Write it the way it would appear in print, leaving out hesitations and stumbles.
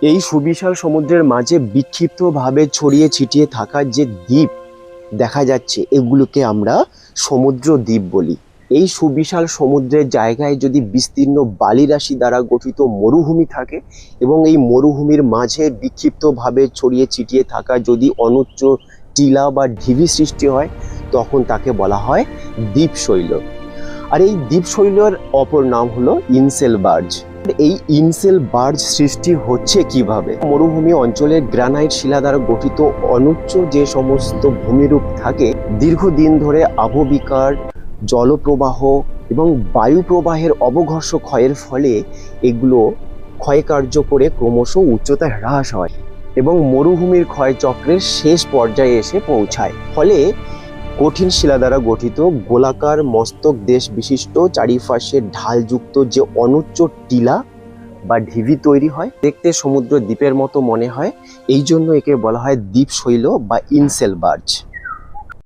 এই সুবিশাল সমুদ্রের মাঝে বিক্ষিপ্তভাবে ছড়িয়ে ছিটিয়ে থাকা যে দ্বীপ দেখা যাচ্ছে, এগুলোকে আমরা সমুদ্র দ্বীপ বলি। এই সুবিশাল সমুদ্রের জায়গায় যদি বিস্তীর্ণ বালিরাশি দ্বারা গঠিত মরুভূমি থাকে এবং এই মরুভূমির মাঝে বিক্ষিপ্তভাবে ছড়িয়ে ছিটিয়ে থাকা যদি অনুচ্চ টিলা বা ঢিবি সৃষ্টি হয়, তখন তাকে বলা হয় দ্বীপশৈল। আর এই দ্বীপশৈলের অপর নাম হলো ইনসেল বার্জ। এই ইনসেল বার্জ সৃষ্টি হচ্ছে কিভাবে? মরুভূমি অঞ্চলের গ্রানাইট শিলা দ্বারা গঠিত অনুচ্চ যে সমস্ত ভূমিরূপ থাকে, দীর্ঘদিন ধরে আবহবিকার, জলপ্রবাহ এবং বায়ু প্রবাহের অবঘর্ষ ক্ষয়ের ফলে এগুলো ক্ষয়কার্য করে ক্রমশ উচ্চতা হ্রাস হয় এবং মরুভূমির ক্ষয়চক্রের শেষ পর্যায়ে এসে পৌঁছায়। ফলে কঠিন শিলা দ্বারা গঠিত গোলাকার মস্তক দেশ বিশিষ্ট চারিপাশে ঢালযুক্ত যে অনুচ্চ টিলা বা ঢিবি তৈরি হয়, দেখতে সমুদ্র দ্বীপের মতো মনে হয়। এই জন্য একে বলা হয় দ্বীপশৈল বা ইনসেল বার্জ।